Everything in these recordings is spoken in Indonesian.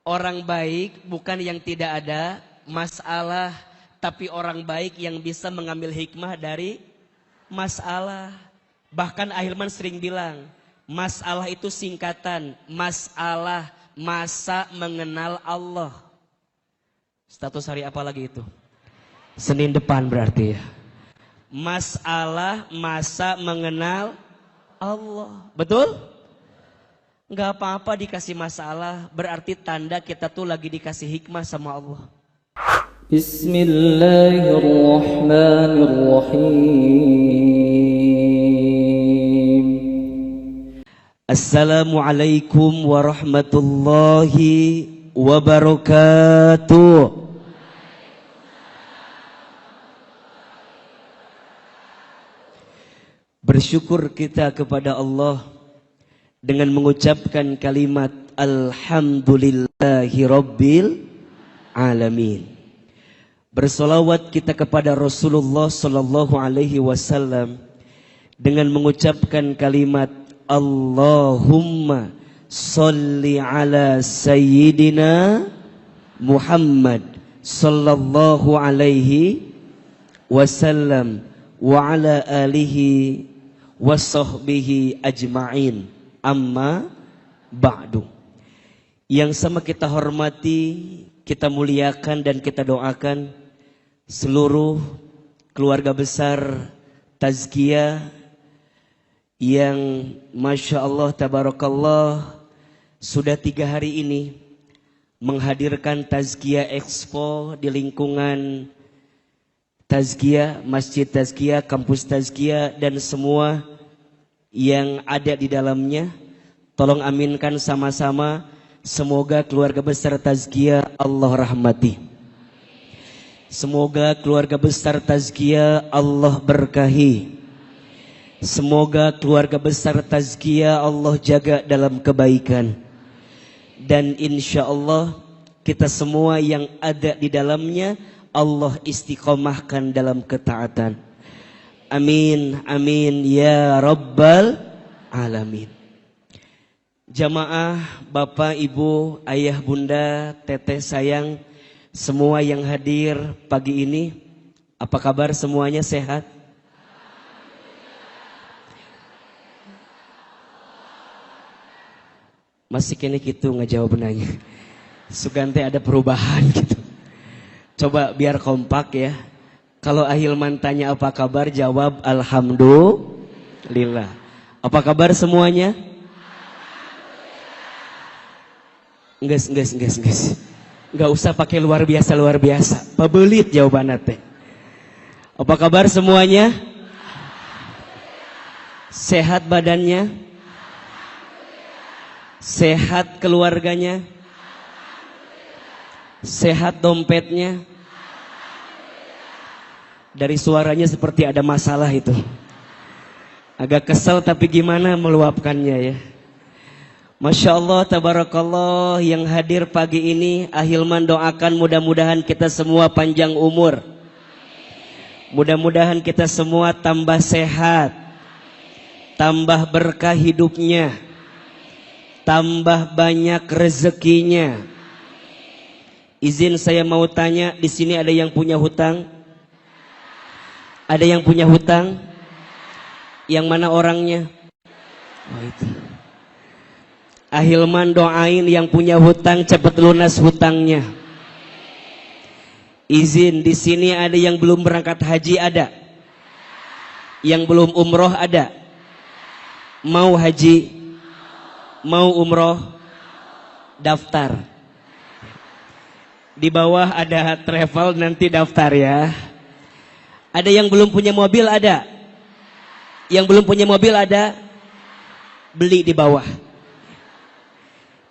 Orang baik bukan yang tidak ada masalah, tapi orang baik yang bisa mengambil hikmah dari masalah. Bahkan Ahilman sering bilang, masalah itu singkatan, masalah masa mengenal Allah. Status hari apa lagi itu? Senin depan berarti ya. Masalah masa mengenal Allah. Betul? Nggak apa-apa dikasih masalah, berarti tanda kita tuh lagi dikasih hikmah sama Allah. Bismillahirrahmanirrahim. Assalamualaikum warahmatullahi wabarakatuh. Bersyukur kita kepada Allah dengan mengucapkan kalimat Alhamdulillahi Rabbil Alamin. Bersolawat kita kepada Rasulullah Sallallahu Alaihi Wasallam dengan mengucapkan kalimat Allahumma salli ala Sayyidina Muhammad Sallallahu Alaihi Wasallam wa ala alihi wa sahbihi ajma'in. Amma ba'du. Yang sama kita hormati, kita muliakan dan kita doakan seluruh keluarga besar Tazkiyah yang Masya Allah Tabarakallah sudah 3 hari ini menghadirkan Tazkiyah Expo di lingkungan Tazkiyah, Masjid Tazkiyah, Kampus Tazkiyah dan semua yang ada di dalamnya. Tolong aminkan sama-sama, semoga keluarga besar Tazkiyah Allah rahmati. Semoga keluarga besar Tazkiyah Allah berkahi. Semoga keluarga besar Tazkiyah Allah jaga dalam kebaikan. Dan insya Allah kita semua yang ada di dalamnya Allah istiqomahkan dalam ketaatan. Amin, amin, ya Rabbal Alamin. Jamaah, Bapak, Ibu, Ayah, Bunda, Teteh sayang, semua yang hadir pagi ini, apa kabar semuanya, sehat? Masih kini gitu ngejawab nanya. Sugante ada perubahan gitu. Coba biar kompak ya. Kalau Ahilman tanya apa kabar, jawab Alhamdulillah. Apa kabar semuanya? Enggak. Enggak usah pakai luar biasa. Pebelit jawabannya teh. Apa kabar semuanya? Sehat badannya? Sehat keluarganya? Sehat dompetnya? Dari suaranya seperti ada masalah itu. Agak kesel tapi gimana meluapkannya ya. Masya Allah, tabarakallah, yang hadir pagi ini Ahilman doakan mudah-mudahan kita semua panjang umur. Mudah-mudahan kita semua tambah sehat, tambah berkah hidupnya, tambah banyak rezekinya. Izin saya mau tanya, di sini ada yang punya hutang? Ada yang punya hutang? Yang mana orangnya? Oh itu. Ahilman doain yang punya hutang cepat lunas hutangnya. Izin, di sini ada yang belum berangkat haji, ada? Yang belum umroh ada? Mau haji? Mau umroh? Daftar. Di bawah ada travel, nanti daftar ya. Ada yang belum punya mobil, ada? Yang belum punya mobil ada? Beli di bawah.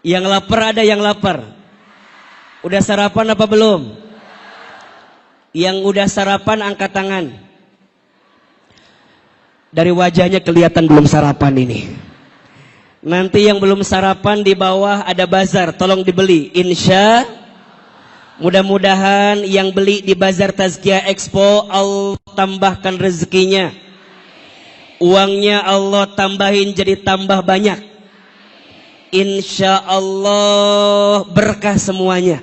Yang lapar ada yang lapar? Udah sarapan apa belum? Yang udah sarapan angkat tangan. Dari wajahnya kelihatan belum sarapan ini. Nanti yang belum sarapan di bawah ada bazar, tolong dibeli. Insya mudah-mudahan yang beli di Bazar Tazkiyah Expo Allah tambahkan rezekinya. Uangnya Allah tambahin jadi tambah banyak. Insya Allah berkah semuanya.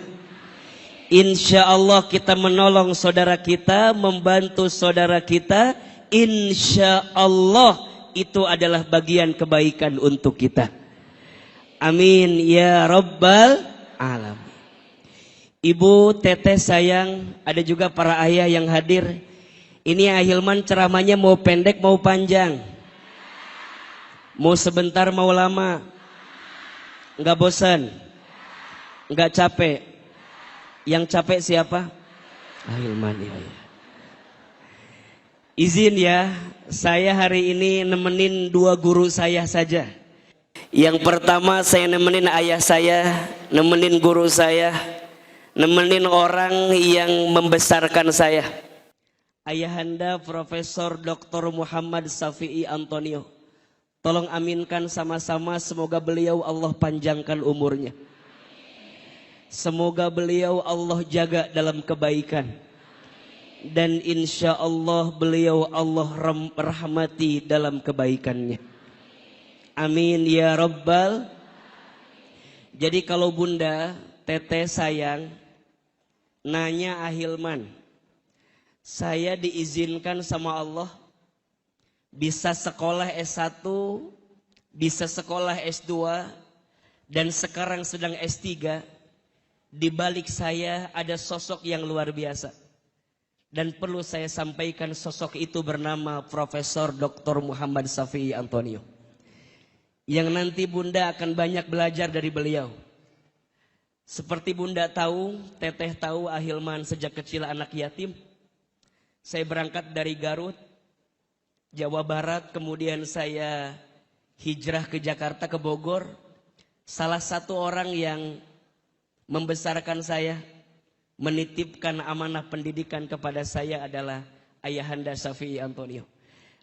Insya Allah kita menolong saudara kita, membantu saudara kita. Insya Allah itu adalah bagian kebaikan untuk kita. Amin ya Rabbal Alamin. Ibu, teteh sayang, ada juga para ayah yang hadir. Ini Ahilman ceramahnya mau pendek mau panjang? Mau sebentar mau lama? Enggak bosan? Enggak capek? Yang capek siapa? Ahilman ya. Izin ya, saya hari ini nemenin dua guru saya saja. Yang pertama saya nemenin ayah saya, nemenin guru saya, nemenin orang yang membesarkan saya. Ayahanda Profesor Dr. Muhammad Safi'i Antonio. Tolong aminkan sama-sama, semoga beliau Allah panjangkan umurnya. Semoga beliau Allah jaga dalam kebaikan. Dan insya Allah beliau Allah rahmati dalam kebaikannya. Amin ya Rabbal. Jadi kalau bunda, teteh sayang, nanya Ahilman, saya diizinkan sama Allah bisa sekolah S1, bisa sekolah S2, dan sekarang sedang S3. Di balik saya ada sosok yang luar biasa. Dan perlu saya sampaikan, sosok itu bernama Profesor Dr. Muhammad Safi'i Antonio. Yang nanti bunda akan banyak belajar dari beliau. Seperti bunda tahu, teteh tahu, Ahilman sejak kecil anak yatim. Saya berangkat dari Garut, Jawa Barat, kemudian saya hijrah ke Jakarta, ke Bogor. Salah satu orang yang membesarkan saya, menitipkan amanah pendidikan kepada saya adalah Ayahanda Safi'i Antonio.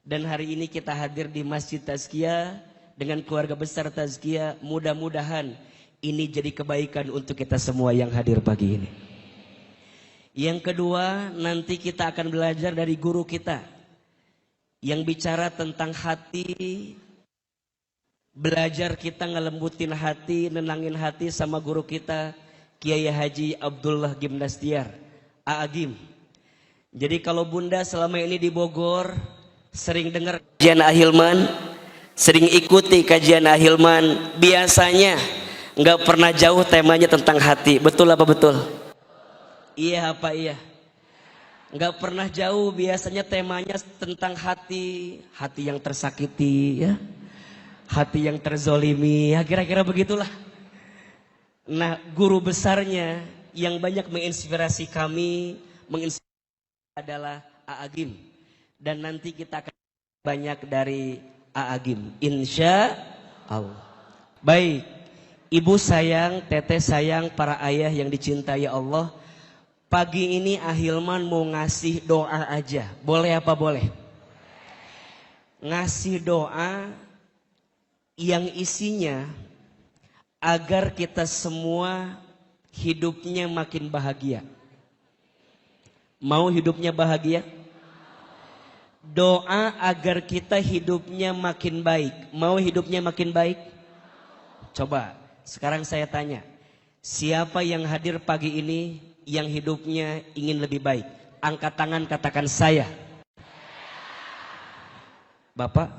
Dan hari ini kita hadir di Masjid Tazkiyah dengan keluarga besar Tazkiyah. Mudah-mudahan ini jadi kebaikan untuk kita semua yang hadir pagi ini. Yang kedua, nanti kita akan belajar dari guru kita yang bicara tentang hati. Belajar kita ngelembutin hati, nenangin hati sama guru kita Kiai Haji Abdullah Gimnastiar, Aagim. Jadi kalau bunda selama ini di Bogor sering dengar kajian Ahilman, sering ikuti kajian Ahilman, biasanya nggak pernah jauh temanya tentang hati. Betul apa betul? Iya apa iya? Nggak pernah jauh, biasanya temanya tentang hati, hati yang tersakiti, ya, hati yang terzolimi, ya kira-kira begitulah. Nah, guru besarnya yang banyak menginspirasi kami, adalah Aagim. Dan nanti kita akan banyak dari Aagim, insya Allah. Baik, ibu sayang, teteh sayang, para ayah yang dicintai Allah. Pagi ini Ahilman mau ngasih doa aja. Boleh apa boleh? Ngasih doa yang isinya agar kita semua hidupnya makin bahagia. Mau hidupnya bahagia? Doa agar kita hidupnya makin baik. Mau hidupnya makin baik? Coba, sekarang saya tanya. Siapa yang hadir pagi ini yang hidupnya ingin lebih baik? Angkat tangan, katakan saya. Bapak?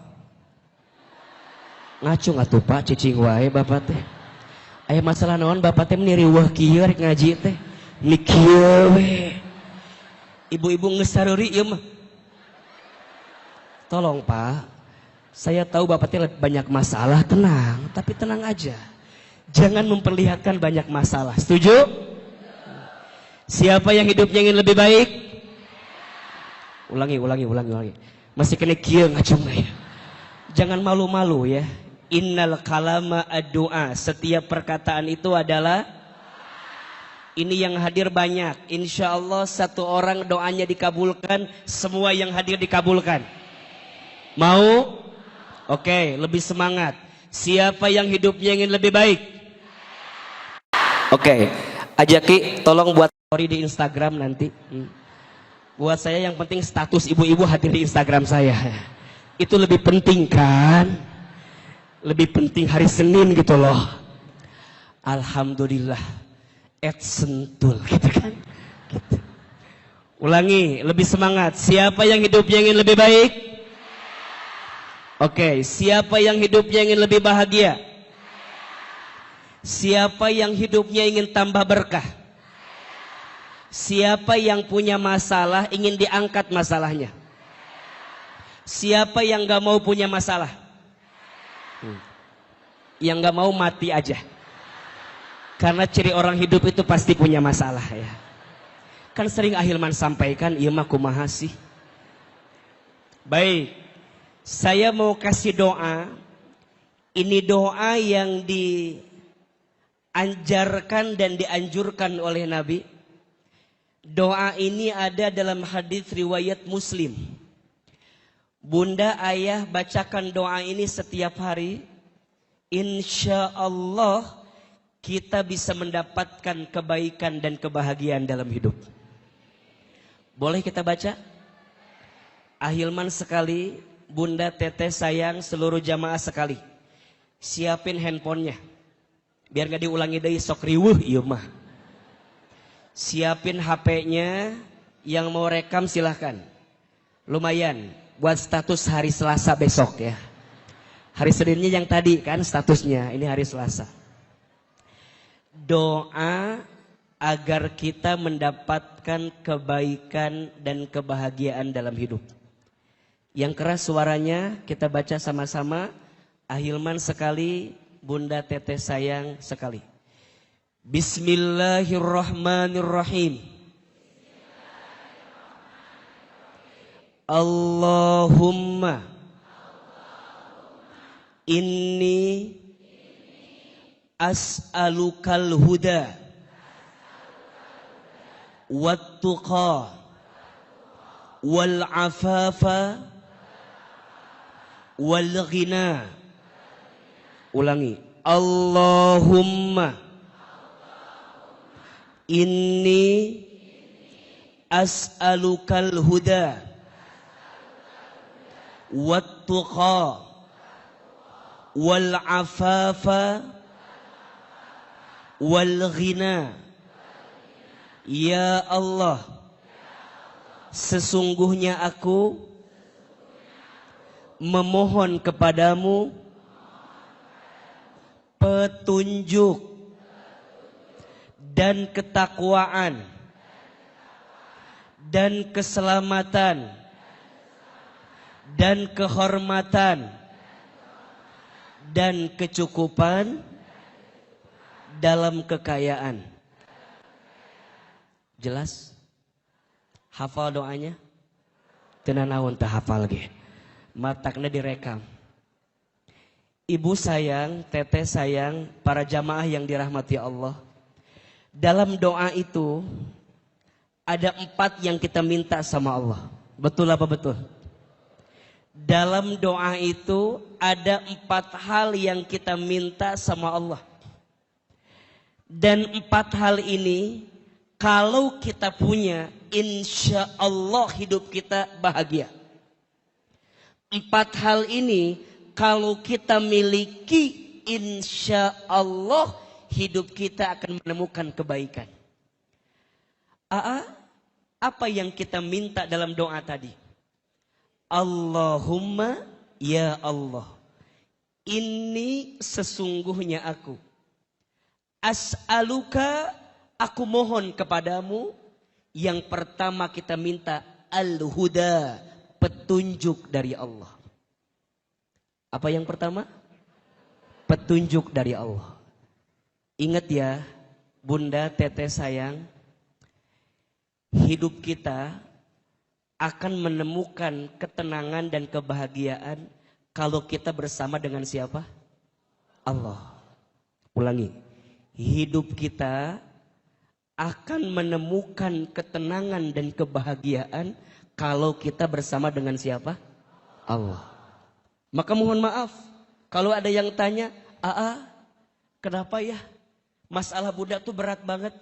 Ngacung atuh Pak, cicing wae Bapak teh. Aya masalah naon Bapak teh meniruwah kieu rek ngaji teh. Mikieu we. Ibu-ibu geus sareuri ieu mah. Tolong Pak, saya tahu Bapak teh banyak masalah, tenang, tapi tenang aja. Jangan memperlihatkan banyak masalah. Setuju? Siapa yang hidupnya ingin lebih baik? Ulangi. Masih kena kieu ngacung ya. Jangan malu-malu ya. Innal kalama ad-du'a. Setiap perkataan itu adalah, ini yang hadir banyak. Insya Allah satu orang doanya dikabulkan, semua yang hadir dikabulkan. Mau? Oke, lebih semangat. Siapa yang hidupnya ingin lebih baik? Oke, Ajaki tolong buat story di Instagram nanti. Buat saya yang penting status ibu-ibu hadir di Instagram saya. Itu lebih penting kan? Lebih penting hari Senin gitu loh. Alhamdulillah. Sentul gitu kan. Gitu. Ulangi, lebih semangat. Siapa yang hidupnya ingin lebih baik? Oke, siapa yang hidupnya ingin lebih bahagia? Siapa yang hidupnya ingin tambah berkah? Siapa yang punya masalah ingin diangkat masalahnya? Siapa yang gak mau punya masalah? Yang gak mau mati aja. Karena ciri orang hidup itu pasti punya masalah ya. Kan sering Ahilman sampaikan, iya mah kumaha sih. Baik, saya mau kasih doa. Ini doa yang diajarkan dan dianjurkan oleh Nabi. Doa ini ada dalam hadis riwayat Muslim. Bunda, ayah bacakan doa ini setiap hari. Insya Allah kita bisa mendapatkan kebaikan dan kebahagiaan dalam hidup. Boleh kita baca? Ahilman sekali, Bunda, Teteh sayang, seluruh jamaah sekali. Siapin handphonenya. Biar gak diulangi dari sok riweuh ieu mah. Siapin HP-nya, yang mau rekam silahkan. Lumayan buat status hari Selasa besok ya. Hari Seninnya yang tadi kan statusnya, ini hari Selasa. Doa agar kita mendapatkan kebaikan dan kebahagiaan dalam hidup. Yang keras suaranya kita baca sama-sama. Ahilman sekali, Bunda Teteh sayang sekali. Bismillahirrahmanirrahim. Allahumma inni as'alukal huda wattuqa wal afafa wal ghina. Ulangi. Allahumma inni as'alukal huda wattuqa wal afafa wal ghina. Ya Allah, sesungguhnya aku memohon kepadamu petunjuk dan ketakwaan dan keselamatan dan kehormatan dan kecukupan dalam kekayaan. Jelas? Hafal doanya? Tenanawan tak hafal lagi. Mataknya direkam. Ibu sayang, teteh sayang, para jamaah yang dirahmati Allah. Dalam doa itu ada 4 yang kita minta sama Allah. Betul apa betul? Dalam doa itu ada 4 hal yang kita minta sama Allah. Dan 4 hal ini kalau kita punya, insya Allah hidup kita bahagia. 4 hal ini kalau kita miliki, insya Allah hidup kita akan menemukan kebaikan. Apa yang kita minta dalam doa tadi? Allahumma ya Allah, ini sesungguhnya aku. As'aluka, aku mohon kepadamu. Yang pertama kita minta al-huda, petunjuk dari Allah. Apa yang pertama? Petunjuk dari Allah. Ingat ya, Bunda, Teteh sayang, hidup kita akan menemukan ketenangan dan kebahagiaan kalau kita bersama dengan siapa? Allah. Ulangi. Hidup kita akan menemukan ketenangan dan kebahagiaan kalau kita bersama dengan siapa? Allah. Maka mohon maaf kalau ada yang tanya, kenapa ya masalah budak tuh berat banget?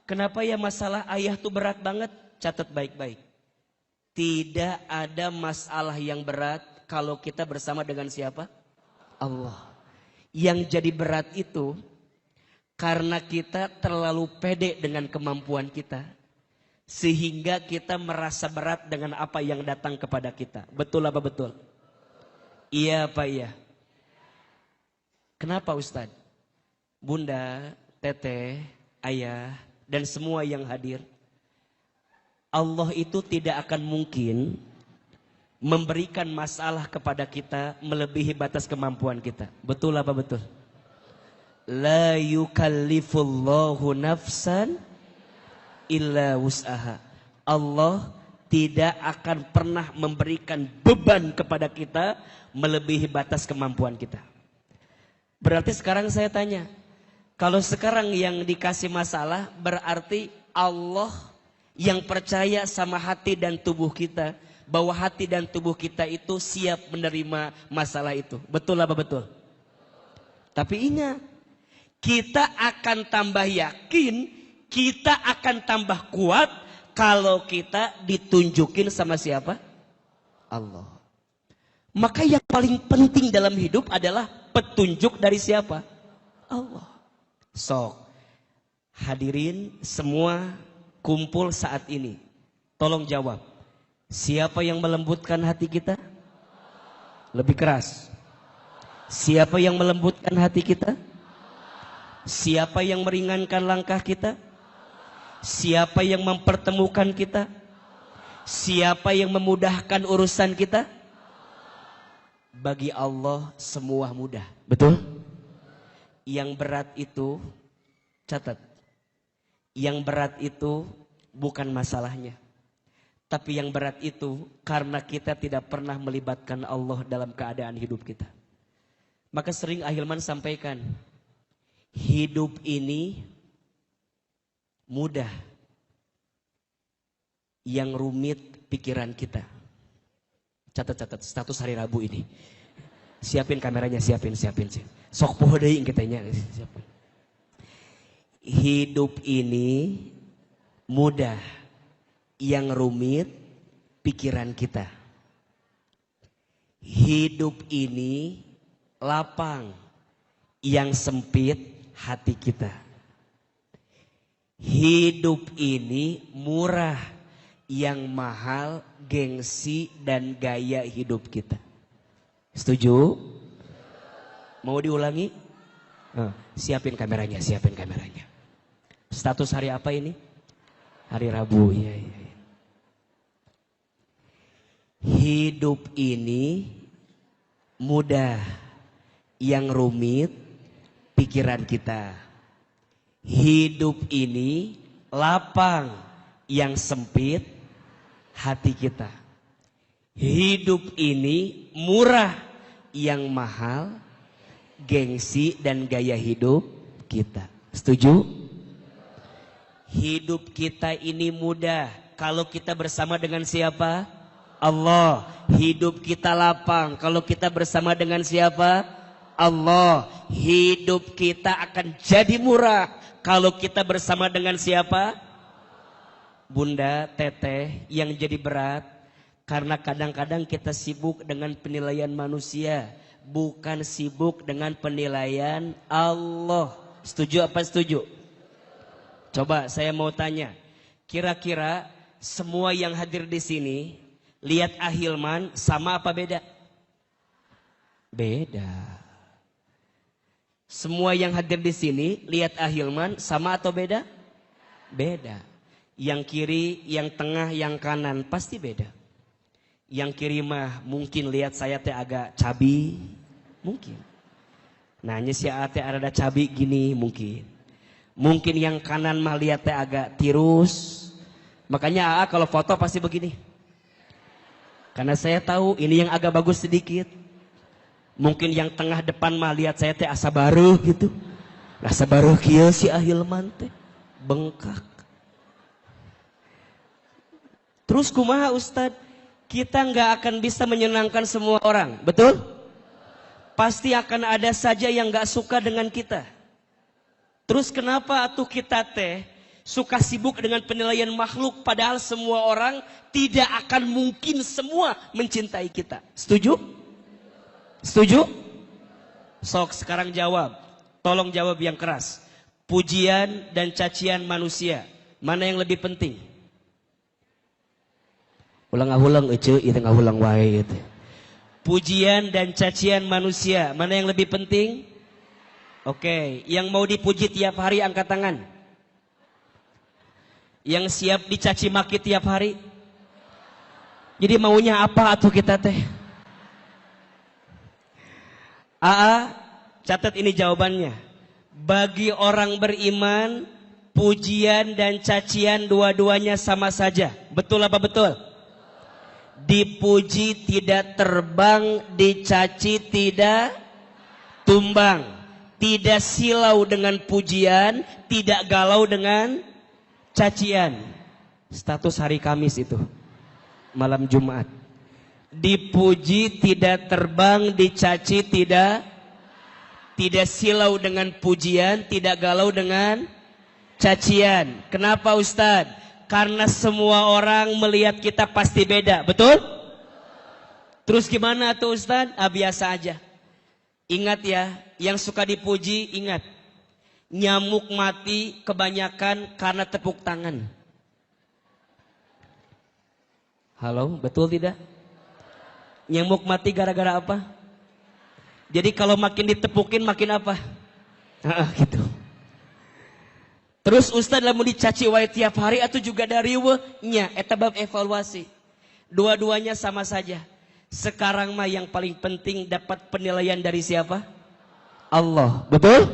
Kenapa ya masalah ayah tuh berat banget? Catat baik-baik. Tidak ada masalah yang berat kalau kita bersama dengan siapa? Allah. Yang jadi berat itu karena kita terlalu pede dengan kemampuan kita. Sehingga kita merasa berat dengan apa yang datang kepada kita. Betul apa betul? Iya apa iya? Kenapa Ustadz? Bunda, teteh, ayah, dan semua yang hadir. Allah itu tidak akan mungkin memberikan masalah kepada kita melebihi batas kemampuan kita. Betul apa betul? La yukallifullahu nafsan illa wus'aha. Allah tidak akan pernah memberikan beban kepada kita melebihi batas kemampuan kita. Berarti sekarang saya tanya, kalau sekarang yang dikasih masalah berarti Allah yang percaya sama hati dan tubuh kita, bahwa hati dan tubuh kita itu siap menerima masalah itu. Betul apa betul? Tapi ingat, kita akan tambah yakin, kita akan tambah kuat kalau kita ditunjukin sama siapa? Allah. Maka yang paling penting dalam hidup adalah petunjuk dari siapa? Allah. Sok, hadirin semua kumpul saat ini. Tolong jawab. Siapa yang melembutkan hati kita? Lebih keras. Siapa yang melembutkan hati kita? Siapa yang meringankan langkah kita? Siapa yang mempertemukan kita? Siapa yang memudahkan urusan kita? Bagi Allah semua mudah. Betul? Yang berat itu, catat. Yang berat itu bukan masalahnya. Tapi yang berat itu karena kita tidak pernah melibatkan Allah dalam keadaan hidup kita. Maka sering Ahilman sampaikan, hidup ini mudah. Yang rumit pikiran kita. Catat-catat status hari Rabu ini. Siapin kameranya, siapin. Sok poho deui kitanya. Siapin. Hidup ini mudah. Yang rumit pikiran kita. Hidup ini lapang. Yang sempit hati kita. Hidup ini murah. Yang mahal gengsi dan gaya hidup kita. Setuju? Mau diulangi? Siapin kameranya. Status hari apa ini? Hari Rabu. Iya. Hidup ini mudah, yang rumit pikiran kita. Hidup ini lapang, yang sempit hati kita. Hidup ini murah, yang mahal gengsi dan gaya hidup kita. Setuju? Hidup kita ini mudah kalau kita bersama dengan siapa? Allah. Hidup kita lapang kalau kita bersama dengan siapa? Allah. Hidup kita akan jadi murah kalau kita bersama dengan siapa? Bunda, teteh, yang jadi berat karena kadang-kadang kita sibuk dengan penilaian manusia, bukan sibuk dengan penilaian Allah. Setuju apa setuju? Coba saya mau tanya, kira-kira semua yang hadir di sini lihat Ahilman sama apa beda? Beda. Semua yang hadir di sini lihat Ahilman sama atau beda? Beda. Yang kiri, yang tengah, yang kanan pasti beda. Yang kiri mah mungkin lihat saya teh agak cabi, mungkin. Nanya si ate ada cabi gini mungkin. Mungkin yang kanan mah lihat teh agak tirus. Makanya AA kalau foto pasti begini. Karena saya tahu ini yang agak bagus sedikit. Mungkin yang tengah depan mah lihat saya teh asa baru gitu. Asa baru kieu si Ahilman teh bengkak. Terus kumaha Ustad? Kita nggak akan bisa menyenangkan semua orang, betul? Pasti akan ada saja yang nggak suka dengan kita. Terus kenapa atuh kita teh suka sibuk dengan penilaian makhluk padahal semua orang tidak akan mungkin semua mencintai kita. Setuju? Setuju? Sok sekarang jawab. Tolong jawab yang keras. Pujian dan cacian manusia, mana yang lebih penting? Ulang-ulang itu ngahulang wae itu. Pujian dan cacian manusia, mana yang lebih penting? Oke, yang mau dipuji tiap hari angkat tangan. Yang siap dicaci maki tiap hari. Jadi maunya apa atuh kita teh? AA, catat ini jawabannya. Bagi orang beriman, pujian dan cacian dua-duanya sama saja. Betul apa betul? Dipuji tidak terbang, dicaci tidak tumbang. Tidak silau dengan pujian, tidak galau dengan cacian. Status hari Kamis itu. Malam Jumat. Dipuji tidak terbang, dicaci tidak silau dengan pujian, tidak galau dengan cacian. Kenapa Ustadz? Karena semua orang melihat kita pasti beda, betul? Terus gimana tuh Ustadz? Biasa aja. Ingat ya, yang suka dipuji ingat. Nyamuk mati kebanyakan karena tepuk tangan. Halo, betul tidak? Nyamuk mati gara-gara apa? Jadi kalau makin ditepukin makin apa? Gitu. Terus Ustadz lamun dicaci wae tiap hari atau juga dari nya eta bab evaluasi. Dua-duanya sama saja. Sekarang mah yang paling penting dapat penilaian dari siapa? Allah. Betul?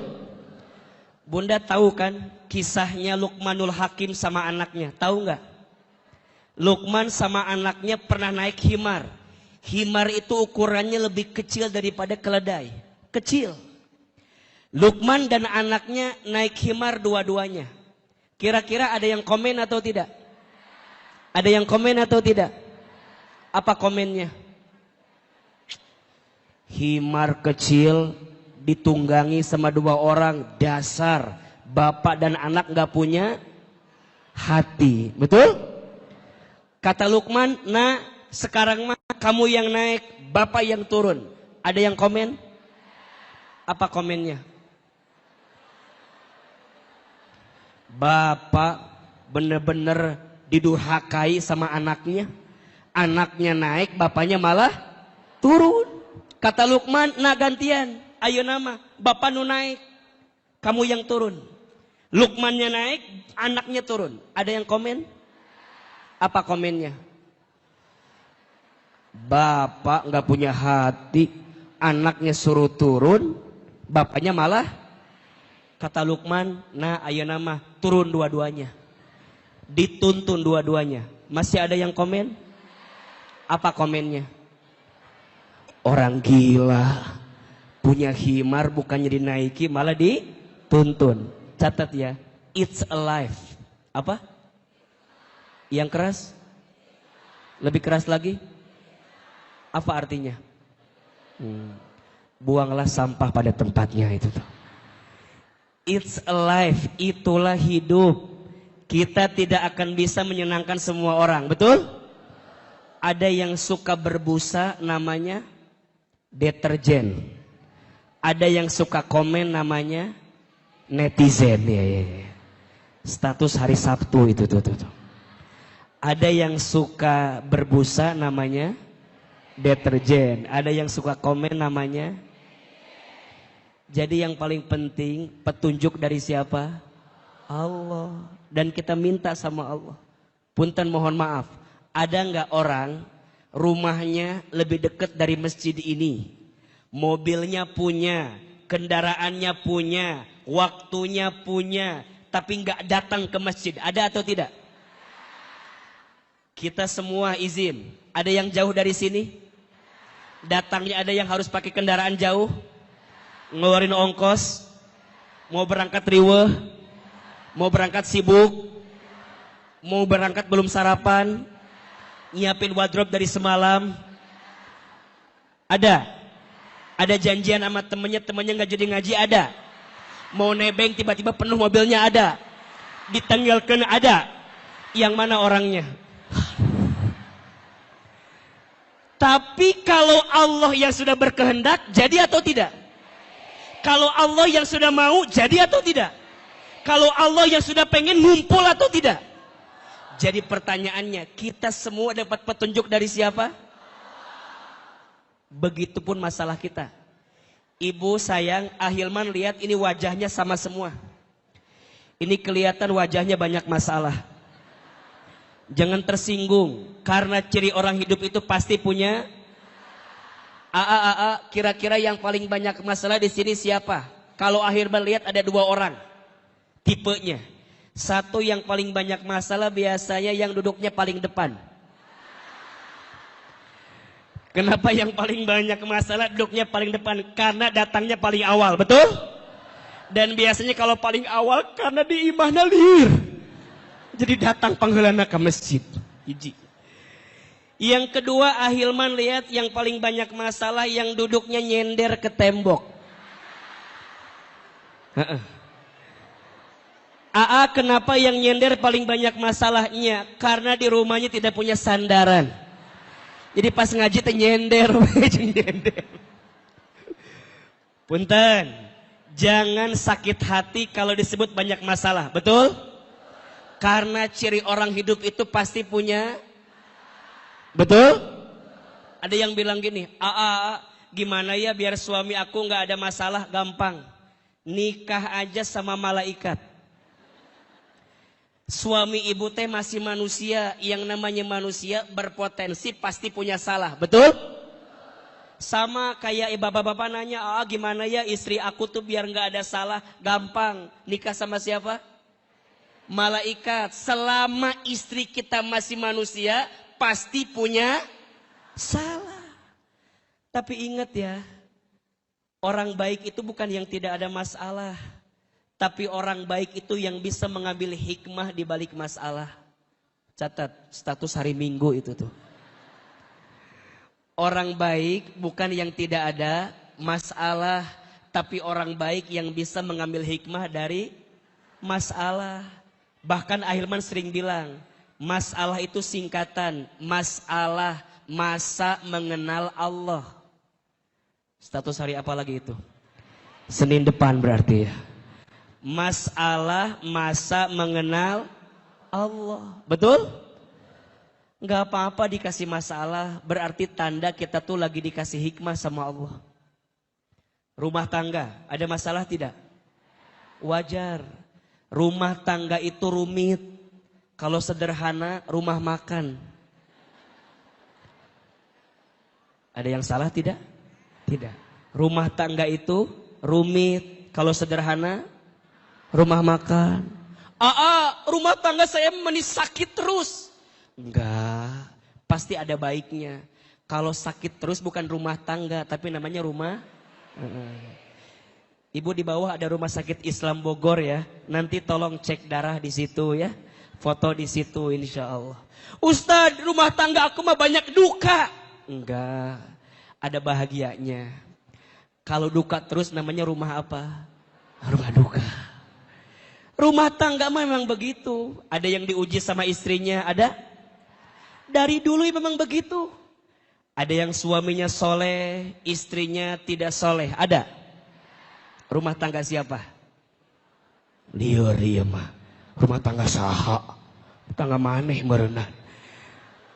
Bunda tahu kan kisahnya Luqmanul Hakim sama anaknya? Tahu nggak? Luqman sama anaknya pernah naik himar. Himar itu ukurannya lebih kecil daripada keledai. Kecil. Luqman dan anaknya naik himar dua-duanya. Kira-kira ada yang komen atau tidak? Ada yang komen atau tidak? Apa komennya? Himar kecil ditunggangi sama dua orang, dasar bapak dan anak gak punya hati. Betul? Kata Luqman, nah sekarang mah kamu yang naik, bapak yang turun. Ada yang komen? Apa komennya? Bapak bener-bener didurhakai sama anaknya. Anaknya naik, bapaknya malah turun. Kata Luqman, nah gantian. Ayo nama, bapak nu naik, kamu yang turun. Luqmannya naik, anaknya turun. Ada yang komen? Apa komennya? Bapak nggak punya hati, anaknya suruh turun, bapaknya malah. Kata Luqman, nah ayo nama turun dua-duanya. Dituntun dua-duanya. Masih ada yang komen? Apa komennya? Orang gila. Punya himar bukannya dinaiki malah dituntun. Catat ya. It's alive. Apa? Yang keras? Lebih keras lagi? Apa artinya? Buanglah sampah pada tempatnya itu tuh. It's alive, itulah hidup. Kita tidak akan bisa menyenangkan semua orang, betul? Ada yang suka berbusa namanya deterjen. Ada yang suka komen namanya netizen. Ya. Status hari Sabtu itu tuh. Ada yang suka berbusa namanya deterjen. Ada yang suka komen namanya. Jadi yang paling penting petunjuk dari siapa? Allah. Dan kita minta sama Allah. Punten mohon maaf. Ada nggak orang rumahnya lebih dekat dari masjid ini? Mobilnya punya, kendaraannya punya, waktunya punya, tapi nggak datang ke masjid. Ada atau tidak? Kita semua izin. Ada yang jauh dari sini? Datangnya ada yang harus pakai kendaraan jauh? Ngeluarin ongkos, mau berangkat riweh, mau berangkat sibuk, mau berangkat belum sarapan, nyiapin wardrobe dari semalam. Ada janjian sama temennya nggak jadi ngaji, ada. Mau nebeng tiba-tiba penuh mobilnya, ada. Ditanggalkan, ada. Yang mana orangnya? Tapi kalau Allah yang sudah berkehendak, jadi atau tidak? Kalau Allah yang sudah mau, jadi atau tidak? Kalau Allah yang sudah pengen, ngumpul atau tidak? Jadi pertanyaannya, kita semua dapat petunjuk dari siapa? Begitupun masalah kita. Ibu sayang, Ahilman lihat ini wajahnya sama semua. Ini kelihatan wajahnya banyak masalah. Jangan tersinggung, karena ciri orang hidup itu pasti punya. Kira-kira yang paling banyak masalah di sini siapa? Kalau Ahilman lihat ada 2 orang tipenya. Satu yang paling banyak masalah biasanya yang duduknya paling depan. Kenapa yang paling banyak masalah duduknya paling depan? Karena datangnya paling awal, betul? Dan biasanya kalau paling awal karena di imahna liur. Jadi datang panggelana ke masjid. Hiji. Yang kedua, Ahilman lihat yang paling banyak masalah yang duduknya nyender ke tembok. Kenapa yang nyender paling banyak masalahnya? Karena di rumahnya tidak punya sandaran. Jadi pas ngaji teh nyender, nyender. Punten. Jangan sakit hati kalau disebut banyak masalah, betul? Karena ciri orang hidup itu pasti punya. Betul? Ada yang bilang gini, gimana ya biar suami aku nggak ada masalah? Gampang, nikah aja sama malaikat. Suami ibu teh masih manusia, yang namanya manusia berpotensi pasti punya salah, betul? Sama kayak bapak-bapak nanya, gimana ya istri aku tuh biar nggak ada salah? Gampang, nikah sama siapa? Malaikat. Selama istri kita masih manusia, pasti punya salah. Tapi ingat ya, orang baik itu bukan yang tidak ada masalah, tapi orang baik itu yang bisa mengambil hikmah di balik masalah. Catat status hari Minggu itu tuh. Orang baik bukan yang tidak ada masalah, tapi orang baik yang bisa mengambil hikmah dari masalah. Bahkan Ahilman sering bilang, masalah itu singkatan, masalah masa mengenal Allah. Status hari apa lagi itu? Senin depan berarti ya. Masalah masa mengenal Allah. Betul? Nggak apa-apa dikasih masalah, berarti tanda kita tuh lagi dikasih hikmah sama Allah. Rumah tangga, ada masalah tidak? Wajar. Rumah tangga itu rumit. Kalau sederhana, rumah makan. Ada yang salah tidak? Tidak. Rumah tangga itu rumit. Kalau sederhana, rumah makan. Rumah tangga saya sakit terus. Enggak, pasti ada baiknya. Kalau sakit terus bukan rumah tangga, tapi namanya rumah. Ibu di bawah ada rumah sakit Islam Bogor ya. Nanti tolong cek darah di situ ya. Foto di situ insya Allah. Ustadz, rumah tangga aku mah banyak duka. Enggak, ada bahagianya. Kalau duka terus namanya rumah apa? Rumah duka. Rumah tangga memang begitu. Ada yang diuji sama istrinya, ada? Dari dulu memang begitu. Ada yang suaminya soleh, istrinya tidak soleh. Ada? Rumah tangga siapa? Liur dia mah. Rumah tangga saha. Tangga maneh merenah.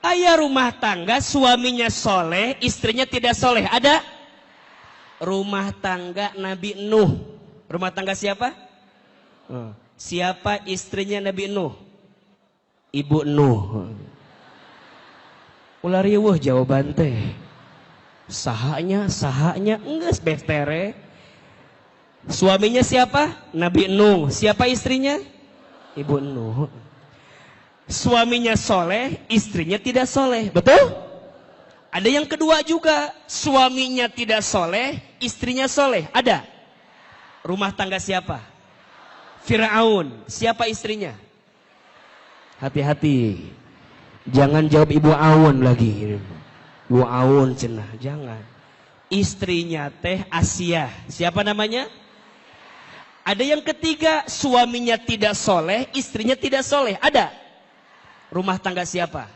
Ayah rumah tangga suaminya soleh, istrinya tidak soleh. Ada? Rumah tangga Nabi Nuh. Rumah tangga siapa? Siapa istrinya Nabi Nuh? Ibu Nuh. Ulah riweuh jawaban teh. Sahanya enggak betere. Suaminya siapa? Nabi Nuh. Siapa istrinya? Ibu Nuh. Suaminya soleh, istrinya tidak soleh. Betul? Ada yang kedua juga. Suaminya tidak soleh, istrinya soleh. Ada? Rumah tangga siapa? Firaun. Siapa istrinya? Hati-hati. Jangan jawab Ibu Awun lagi. Ibu Awun cenah, jangan. Istrinya teh Asia. Siapa namanya? Ada yang ketiga, suaminya tidak soleh, istrinya tidak soleh. Ada? Rumah tangga siapa?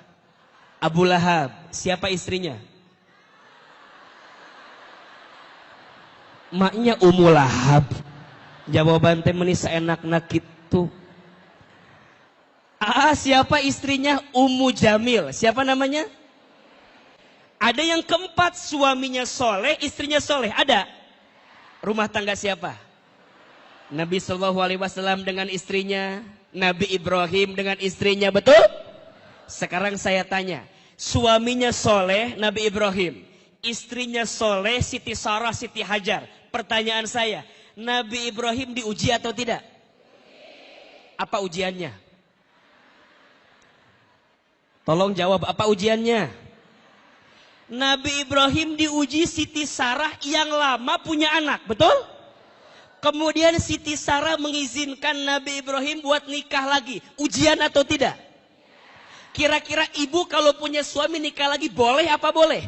Abu Lahab. Siapa istrinya? Maknya Ummu Lahab. Jawaban teh meni saenak-na kitu. Siapa istrinya? Ummu Jamil. Siapa namanya? Ada yang keempat, suaminya soleh, istrinya soleh. Ada? Rumah tangga siapa? Nabi SAW dengan istrinya, Nabi Ibrahim dengan istrinya, betul? Sekarang saya tanya, suaminya soleh, Nabi Ibrahim, istrinya soleh, Siti Sarah, Siti Hajar. Pertanyaan saya, Nabi Ibrahim diuji atau tidak? Apa ujiannya? Tolong jawab, apa ujiannya? Nabi Ibrahim diuji Siti Sarah yang lama punya anak, betul? Kemudian Siti Sarah mengizinkan Nabi Ibrahim buat nikah lagi. Ujian atau tidak? Kira-kira ibu kalau punya suami nikah lagi boleh apa boleh?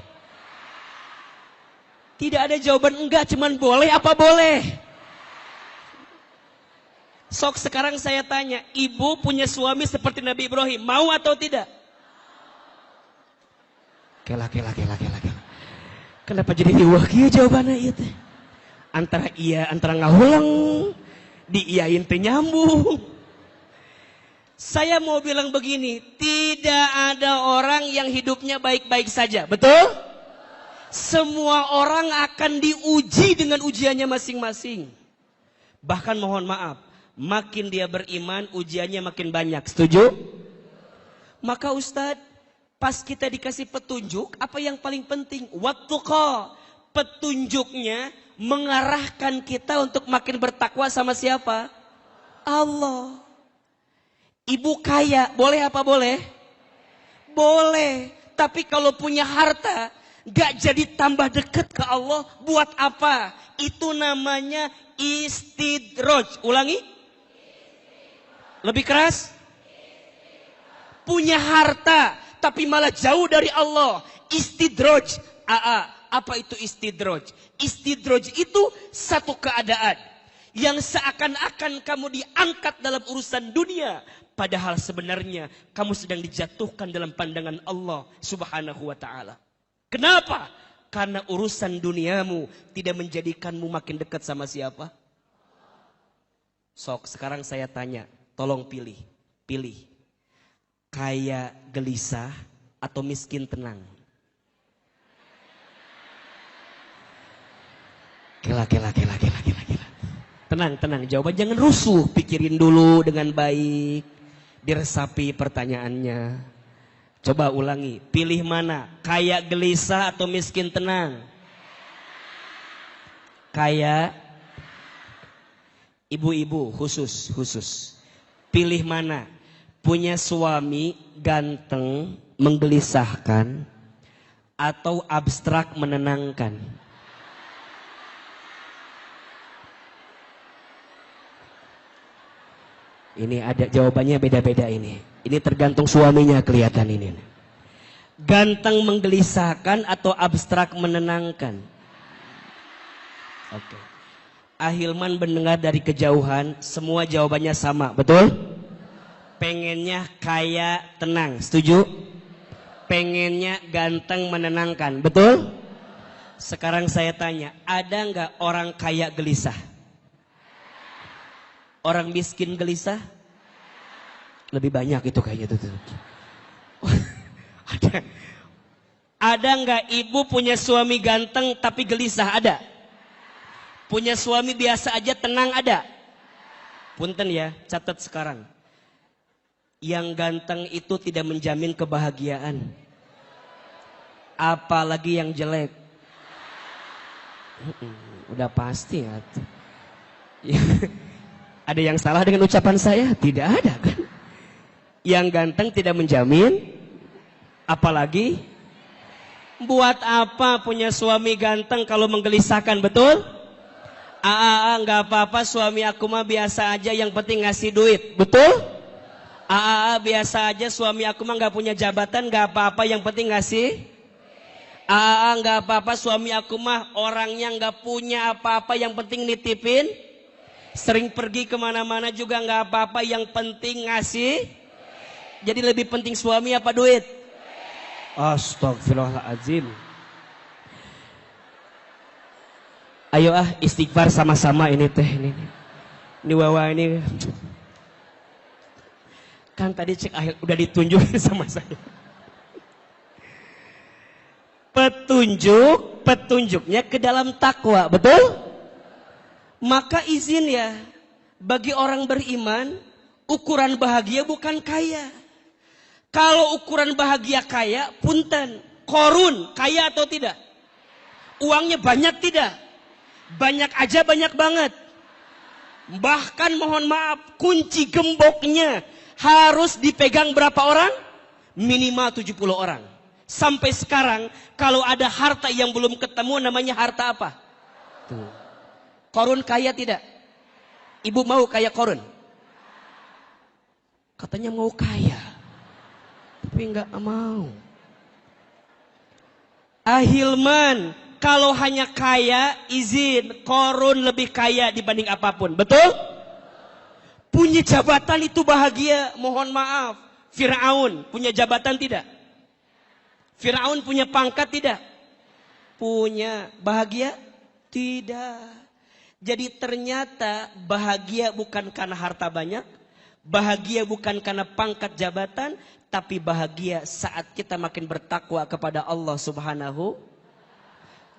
Tidak ada jawaban enggak, cuman boleh apa boleh? Sok sekarang saya tanya, ibu punya suami seperti Nabi Ibrahim, mau atau tidak? Kela. Kenapa jadi iwah kieu jawabannya ieu teh? Antara iya, antara ngahulang, diiyain teh nyambung. Saya mau bilang begini, tidak ada orang yang hidupnya baik-baik saja, betul? Semua orang akan diuji dengan ujiannya masing-masing. Bahkan mohon maaf, makin dia beriman, ujiannya makin banyak. Setuju? Maka Ustadz, pas kita dikasih petunjuk, apa yang paling penting? Wattuqa. Petunjuknya mengarahkan kita untuk makin bertakwa sama siapa? Allah. Ibu kaya, boleh apa boleh? Boleh. Tapi kalau punya harta, gak jadi tambah dekat ke Allah, buat apa? Itu namanya istidraj. Ulangi. Lebih keras. Punya harta, tapi malah jauh dari Allah. Istidraj. Apa itu istidraj? Istidraj itu satu keadaan yang seakan-akan kamu diangkat dalam urusan dunia, padahal sebenarnya kamu sedang dijatuhkan dalam pandangan Allah Subhanahu wa taala. Kenapa? Karena urusan duniamu tidak menjadikanmu makin dekat sama siapa? Sok, sekarang saya tanya, tolong pilih. Kaya gelisah atau miskin tenang? Kela. Tenang, jawaban jangan rusuh, pikirin dulu dengan baik, diresapi pertanyaannya. Coba ulangi, pilih mana? Kaya gelisah atau miskin tenang? Kaya, ibu-ibu khusus. Pilih mana? Punya suami ganteng, menggelisahkan, atau abstrak menenangkan? Ini ada jawabannya beda-beda ini. Ini tergantung suaminya kelihatan ini. Ganteng menggelisahkan atau abstrak menenangkan? Oke. Ahilman mendengar dari kejauhan, semua jawabannya sama, betul? Pengennya kaya tenang, setuju? Pengennya ganteng menenangkan, betul? Sekarang saya tanya, ada nggak orang kaya gelisah? Orang miskin gelisah? Lebih banyak itu kayaknya tuh. Ada nggak ibu punya suami ganteng tapi gelisah? Ada. Punya suami biasa aja tenang? Ada. Punten ya, catat sekarang. Yang ganteng itu tidak menjamin kebahagiaan. Apalagi yang jelek. Udah pasti ya. Ada yang salah dengan ucapan saya? Tidak ada kan? Yang ganteng tidak menjamin, apalagi buat apa punya suami ganteng kalau menggelisahkan, betul? Nggak apa-apa, suami aku mah biasa aja, yang penting ngasih duit, betul? Biasa aja, suami aku mah nggak punya jabatan, nggak apa-apa, yang penting ngasih. Nggak apa-apa, suami aku mah orangnya nggak punya apa-apa, yang penting nitipin. Sering pergi kemana-mana juga nggak apa-apa, yang penting ngasih. Jadi lebih penting suami apa duit? Astagfirullahaladzim. Ayo istighfar sama-sama ini teh ini. Ini Wawa ini. Kan tadi cek akhir udah ditunjukin sama saya. Petunjuknya ke dalam takwa, betul? Maka izin ya, bagi orang beriman, ukuran bahagia bukan kaya. Kalau ukuran bahagia kaya, punten, korun, kaya atau tidak? Uangnya banyak tidak? Banyak aja banyak banget. Bahkan mohon maaf, kunci gemboknya harus dipegang berapa orang? Minimal 70 orang. Sampai sekarang kalau ada harta yang belum ketemu namanya harta apa? Tuh. Korun kaya tidak? Ibu mau kaya korun? Katanya mau kaya. Tapi enggak mau. Ahilman, kalau hanya kaya, izin, korun lebih kaya dibanding apapun. Betul? Punya jabatan itu bahagia, mohon maaf. Fir'aun punya jabatan tidak? Fir'aun punya pangkat tidak? Punya. Bahagia? Tidak. Jadi ternyata bahagia bukan karena harta banyak. Bahagia bukan karena pangkat jabatan. Tapi bahagia saat kita makin bertakwa kepada Allah Subhanahu.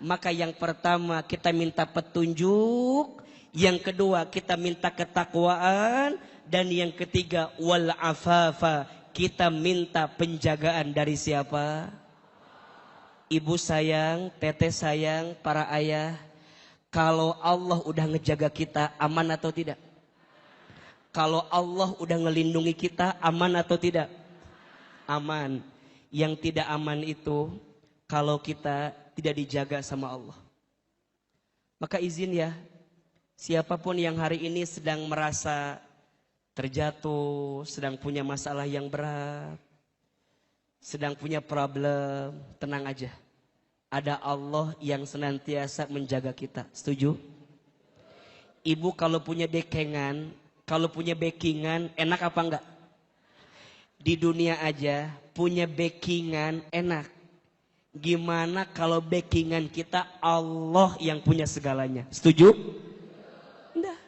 Maka yang pertama kita minta petunjuk. Yang kedua kita minta ketakwaan. Dan yang ketiga wal afafa. Kita minta penjagaan dari siapa? Ibu sayang, teteh sayang, para ayah. Kalau Allah udah ngejaga kita, aman atau tidak? Kalau Allah udah ngelindungi kita, aman atau tidak? Aman. Yang tidak aman itu, kalau kita tidak dijaga sama Allah. Maka izin ya, siapapun yang hari ini sedang merasa terjatuh, sedang punya masalah yang berat, sedang punya problem, tenang aja. Ada Allah yang senantiasa menjaga kita. Setuju? Ibu kalau punya dekengan, kalau punya backingan, enak apa enggak? Di dunia aja punya backingan enak. Gimana kalau backingan kita Allah yang punya segalanya? Setuju? Enggak.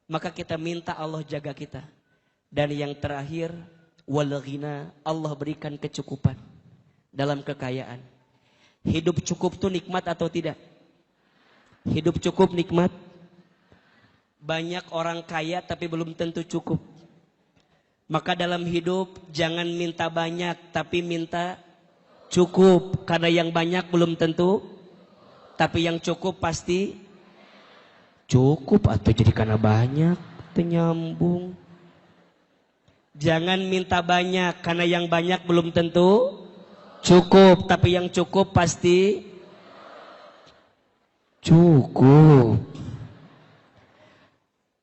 Maka kita minta Allah jaga kita. Dan yang terakhir, wal ghina, Allah berikan kecukupan dalam kekayaan. Hidup cukup tuh nikmat atau tidak? Hidup cukup nikmat. Banyak orang kaya tapi belum tentu cukup. Maka dalam hidup jangan minta banyak tapi minta cukup. Karena yang banyak belum tentu. Tapi yang cukup pasti cukup. Atau jadi karena banyak nyambung. Jangan minta banyak karena yang banyak belum tentu cukup, tapi yang cukup pasti cukup.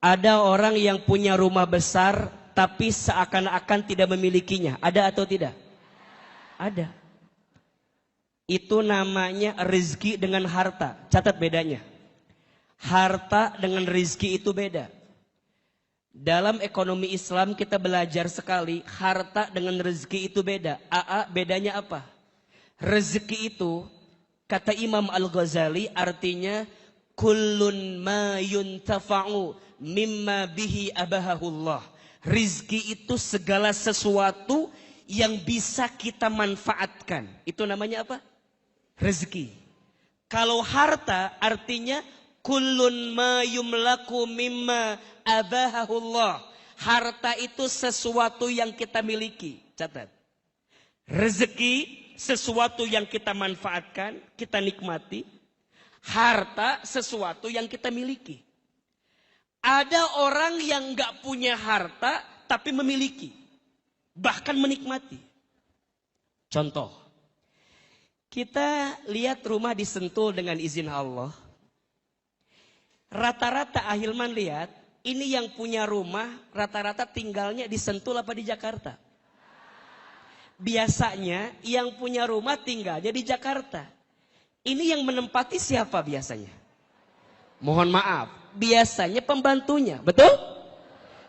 Ada orang yang punya rumah besar tapi seakan-akan tidak memilikinya. Ada atau tidak? Ada. Itu namanya rezeki dengan harta. Catat bedanya. Harta dengan rezeki itu beda. Dalam ekonomi Islam kita belajar sekali harta dengan rezeki itu beda. Bedanya apa? Rezeki itu kata Imam Al-Ghazali artinya kullun ma yuntafa'u mimma bihi abahahullah. Rizki itu segala sesuatu yang bisa kita manfaatkan. Itu namanya apa? Rezeki. Kalau harta artinya kullun ma yumlaku mimma abahahullah. Harta itu sesuatu yang kita miliki. Catat. Rezeki sesuatu yang kita manfaatkan, kita nikmati. Harta sesuatu yang kita miliki. Ada orang yang gak punya harta tapi memiliki. Bahkan menikmati. Contoh. Kita lihat rumah di Sentul dengan izin Allah. Rata-rata Ahilman lihat. Ini yang punya rumah rata-rata tinggalnya di Sentul apa di Jakarta? Biasanya yang punya rumah tinggalnya di Jakarta. Ini yang menempati siapa biasanya? Mohon maaf, biasanya pembantunya, betul?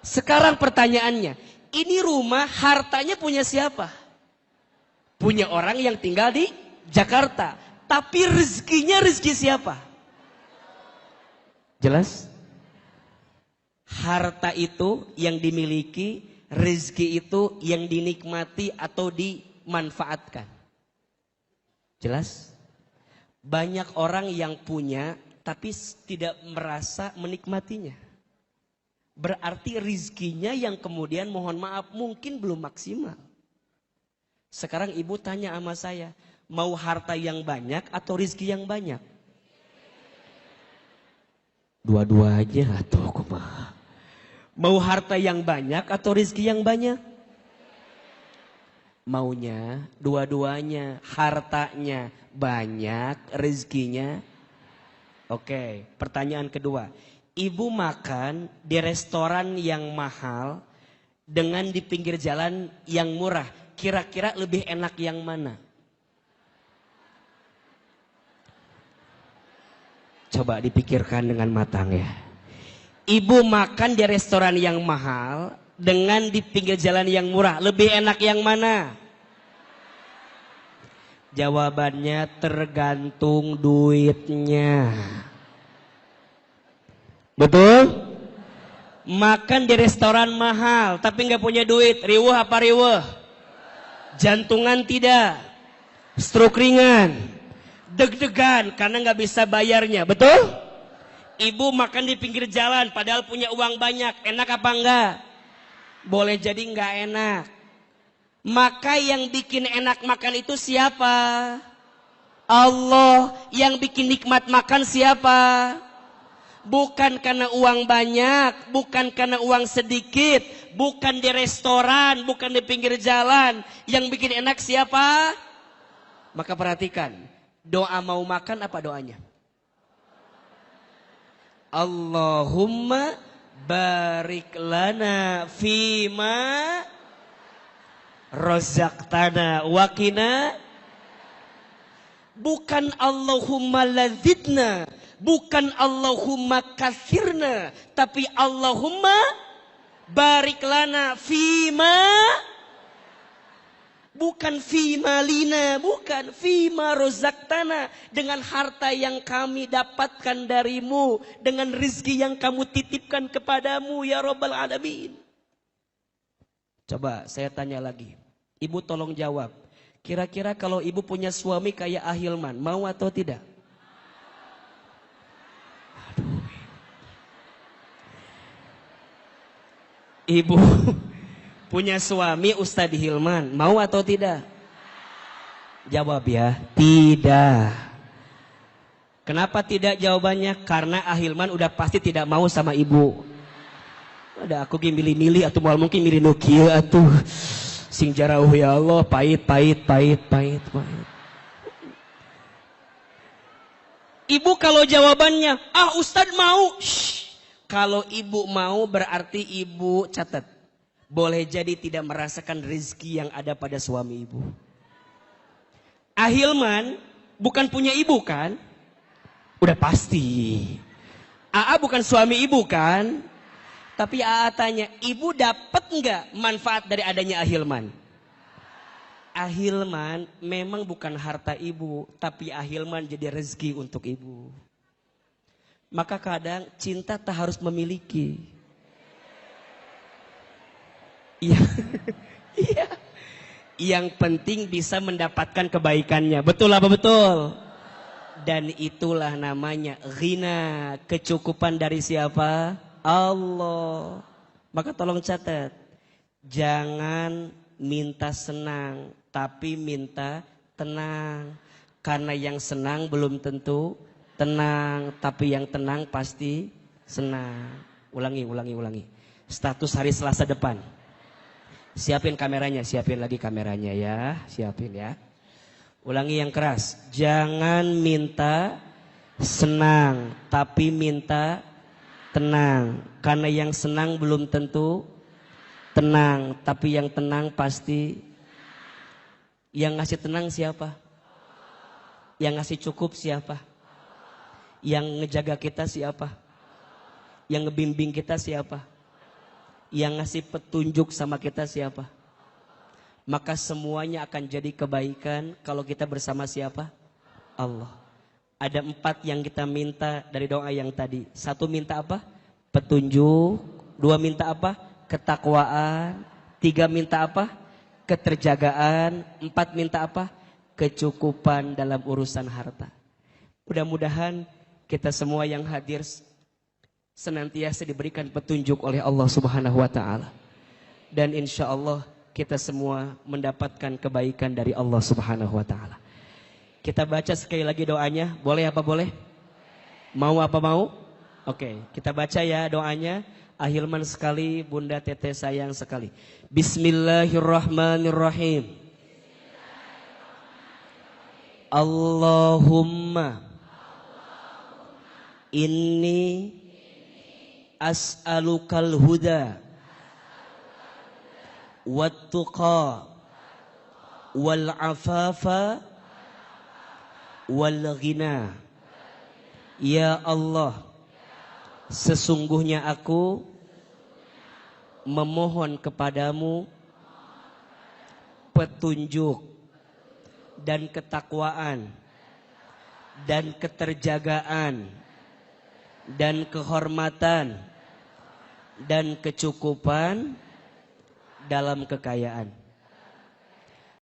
Sekarang pertanyaannya, ini rumah hartanya punya siapa? Punya orang yang tinggal di Jakarta. Tapi rezekinya rezeki siapa? Jelas? Harta itu yang dimiliki, rezeki itu yang dinikmati atau dimanfaatkan. Jelas? Banyak orang yang punya tapi tidak merasa menikmatinya. Berarti rizkinya yang kemudian mohon maaf mungkin belum maksimal. Sekarang ibu tanya sama saya, mau harta yang banyak atau rizki yang banyak? Dua-duanya atau kumaha? Mau harta yang banyak atau rizki yang banyak? Maunya dua-duanya, hartanya banyak, rizkinya. Oke, pertanyaan kedua. Ibu makan di restoran yang mahal dengan di pinggir jalan yang murah. Kira-kira lebih enak yang mana? Coba dipikirkan dengan matang ya. Ibu makan di restoran yang mahal dengan di pinggir jalan yang murah. Lebih enak yang mana? Jawabannya tergantung duitnya. Betul? Makan di restoran mahal tapi nggak punya duit. Riweuh apa riweuh? Jantungan tidak. Stroke ringan. Deg-degan karena nggak bisa bayarnya. Betul? Ibu makan di pinggir jalan padahal punya uang banyak. Enak apa enggak? Boleh jadi enggak enak. Maka yang bikin enak makan itu siapa? Allah. Yang bikin nikmat makan siapa? Bukan karena uang banyak, bukan karena uang sedikit, bukan di restoran, bukan di pinggir jalan. Yang bikin enak siapa? Maka perhatikan, doa mau makan apa doanya? Allahumma barik lana fima razaqtana wa qina. Bukan Allahumma ladzidna, bukan Allahumma kathirna, tapi Allahumma barik lana fima. Bukan fima lina, bukan fima rozaktana. Dengan harta yang kami dapatkan darimu, dengan rizki yang kamu titipkan kepadamu ya Rabbal Alamin. Coba saya tanya lagi, ibu tolong jawab. Kira-kira kalau ibu punya suami kayak Ahilman, mau atau tidak? Aduh. Ibu punya suami Ustadz Hilman, mau atau tidak? Jawab ya, tidak. Kenapa tidak jawabannya? Karena Ahilman udah pasti tidak mau sama ibu. Ada aku gini milih-milih atau mal mungkin milih Nokia atuh. Sing jarauh ya Allah, pahit. Ibu kalau jawabannya, Ustadz mau. Shh. Kalau ibu mau berarti ibu catat. Boleh jadi tidak merasakan rezeki yang ada pada suami ibu. Ahilman bukan punya ibu kan? Udah pasti. AA bukan suami ibu kan? Tapi AA tanya, ibu dapat nggak manfaat dari adanya Ahilman? Ahilman memang bukan harta ibu, tapi Ahilman jadi rezeki untuk ibu. Maka kadang cinta tak harus memiliki. Iya, iya. Yang penting bisa mendapatkan kebaikannya. Betul apa betul? Dan itulah namanya ghina, kecukupan dari siapa? Allah. Maka tolong catat, jangan minta senang, tapi minta tenang. Karena yang senang belum tentu tenang, tapi yang tenang pasti senang. Ulangi. Status hari Selasa depan. Siapin kameranya, siapin lagi kameranya ya, siapin ya. Ulangi yang keras, jangan minta senang, tapi minta tenang. Karena yang senang belum tentu tenang, tapi yang tenang pasti. Yang ngasih tenang siapa? Yang ngasih cukup siapa? Yang ngejaga kita siapa? Yang ngebimbing kita siapa? Yang ngasih petunjuk sama kita siapa? Maka semuanya akan jadi kebaikan kalau kita bersama siapa? Allah. Ada 4 yang kita minta dari doa yang tadi. 1 minta apa? Petunjuk. 2 minta apa? Ketakwaan. 3 minta apa? Keterjagaan. 4 minta apa? Kecukupan dalam urusan harta. Mudah-mudahan kita semua yang hadir senantiasa diberikan petunjuk oleh Allah Subhanahu wa taala. Dan insya Allah kita semua mendapatkan kebaikan dari Allah Subhanahu wa taala. Kita baca sekali lagi doanya. Boleh apa boleh? Mau apa mau? Oke, kita baca ya doanya. Ahilman sekali, Bunda Teteh sayang sekali. Bismillahirrahmanirrahim. Allahumma inni as'alukal huda wat-tuqa wal afafa wal ghina. Ya Allah, sesungguhnya aku memohon kepadamu petunjuk dan ketakwaan dan keterjagaan dan kehormatan dan kecukupan dalam kekayaan.